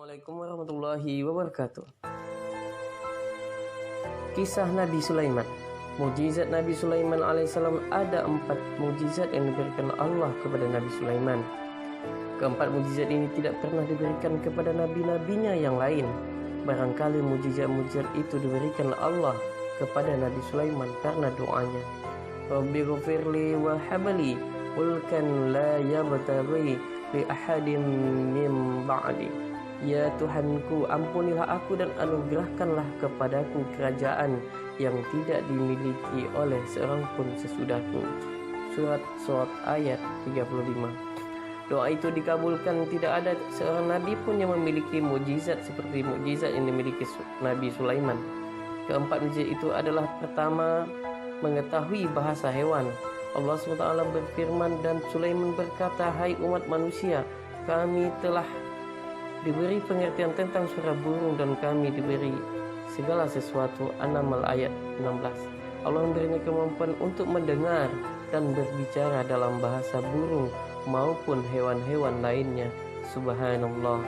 Assalamualaikum warahmatullahi wabarakatuh. Kisah Nabi Sulaiman. Mukjizat Nabi Sulaiman alaihissalam. Ada 4 mukjizat yang diberikan Allah kepada Nabi Sulaiman. Keempat mukjizat ini tidak pernah diberikan kepada nabi-nabinya yang lain. Barangkali mukjizat-mukjizat itu diberikan Allah kepada Nabi Sulaiman karena doanya. Rabbi ghfirli wa habli mulkan la yabtaghi li ahadin min ba'di. Ya Tuhanku, ampunilah aku dan anugerahkanlah kepadaku kerajaan yang tidak dimiliki oleh seorang pun sesudahku. Surat Shad ayat 35. Doa itu dikabulkan. Tidak ada seorang nabi pun yang memiliki mukjizat seperti mukjizat yang dimiliki Nabi Sulaiman. Keempat mukjizat itu adalah: pertama, mengetahui bahasa hewan. Allah SWT berfirman, dan Sulaiman berkata, hai umat manusia, kami telah diberi pengertian tentang suara burung dan kami diberi segala sesuatu. An-Naml ayat 16. Allah memberinya kemampuan untuk mendengar dan berbicara dalam bahasa burung maupun hewan-hewan lainnya. Subhanallah.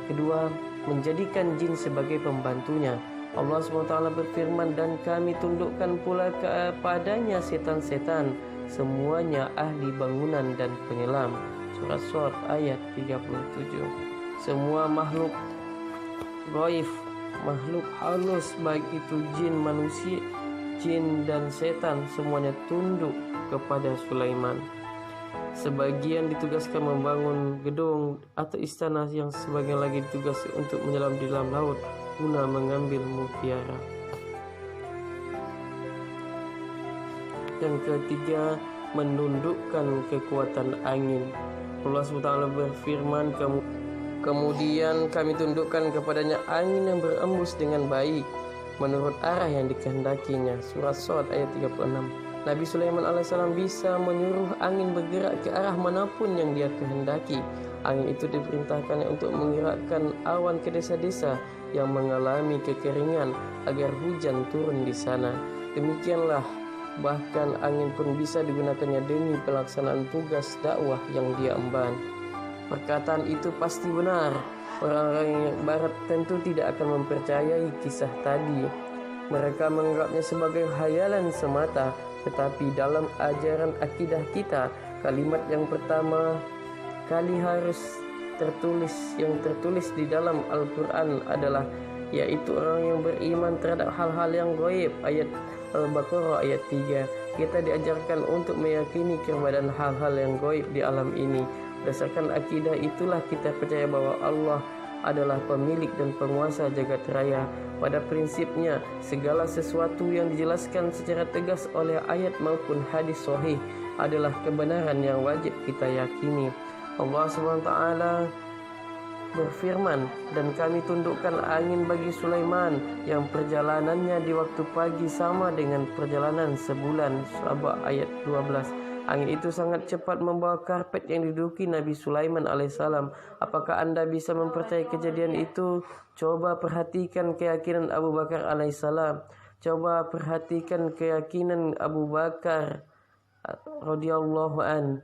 Kedua, menjadikan jin sebagai pembantunya. Allah SWT berfirman, dan kami tundukkan pula kepadanya setan-setan, semuanya ahli bangunan dan penyelam. Surat Shad ayat 37. Semua makhluk gaib, makhluk halus, baik itu jin, manusia, jin dan setan, semuanya tunduk kepada Sulaiman. Sebagian ditugaskan membangun gedung atau istana, yang sebagian lagi ditugaskan untuk menyelam di dalam laut guna mengambil mutiara. Yang ketiga, menundukkan kekuatan angin. Allah SWT berfirman, kemudian kami tundukkan kepadanya angin yang berembus dengan baik menurut arah yang dikehendakinya. Surat Shad ayat 36. Nabi Sulaiman alaihissalam bisa menyuruh angin bergerak ke arah manapun yang dia kehendaki. Angin itu diperintahkannya untuk menggerakkan awan ke desa-desa yang mengalami kekeringan agar hujan turun di sana. Demikianlah, bahkan angin pun bisa digunakannya demi pelaksanaan tugas dakwah yang dia emban. Perkataan itu pasti benar. Orang-orang barat tentu tidak akan mempercayai kisah tadi. Mereka menganggapnya sebagai khayalan semata. Tetapi dalam ajaran akidah kita, kalimat yang pertama kali yang tertulis di dalam Al-Quran adalah, yaitu orang yang beriman terhadap hal-hal yang gaib. Ayat Al-Baqarah ayat 3. Kita diajarkan untuk meyakini keberadaan hal-hal yang gaib di alam ini. Berdasarkan akidah itulah kita percaya bahwa Allah adalah pemilik dan penguasa jagat raya. Pada prinsipnya, segala sesuatu yang dijelaskan secara tegas oleh ayat maupun hadis sahih adalah kebenaran yang wajib kita yakini. Allah SWT berfirman, dan kami tundukkan angin bagi Sulaiman yang perjalanannya di waktu pagi sama dengan perjalanan sebulan. Sabah ayat 12. Angin itu sangat cepat membawa karpet yang diduduki Nabi Sulaiman alaihissalam. Apakah Anda bisa mempercayai kejadian itu? Coba perhatikan keyakinan Abu Bakar alaihissalam. Coba perhatikan keyakinan Abu Bakar radhiyallahu an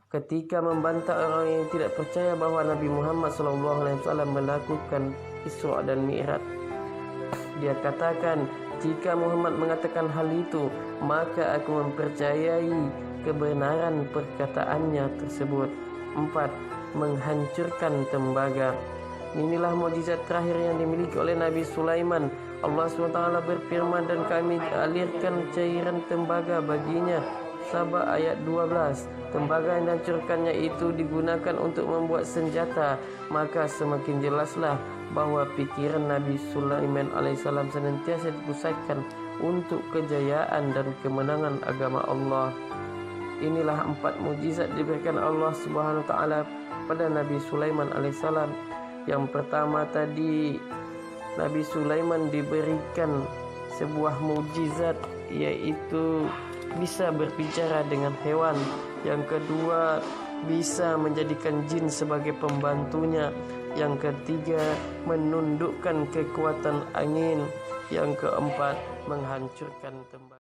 ketika membantah orang yang tidak percaya bahwa Nabi Muhammad SAW melakukan Isra dan Mi'raj. Dia katakan, jika Muhammad mengatakan hal itu, maka aku mempercayai kebenaran perkataannya tersebut. 4. Menghancurkan tembaga. Inilah mukjizat terakhir yang dimiliki oleh Nabi Sulaiman. Allah SWT berfirman, dan kami alirkan cairan tembaga baginya. Sabah ayat 12. Tembaga yang dihancurkannya itu digunakan untuk membuat senjata. Maka semakin jelaslah bahwa pikiran Nabi Sulaiman alaihissalam senantiasa dipusatkan untuk kejayaan dan kemenangan agama Allah. Inilah 4 mukjizat diberikan Allah Subhanahu wa taala pada Nabi Sulaiman alaihissalam. Yang pertama tadi, Nabi Sulaiman diberikan sebuah mukjizat, yaitu bisa berbicara dengan hewan. Yang kedua, bisa menjadikan jin sebagai pembantunya. Yang ketiga, menundukkan kekuatan angin. Yang keempat, menghancurkan tembaga.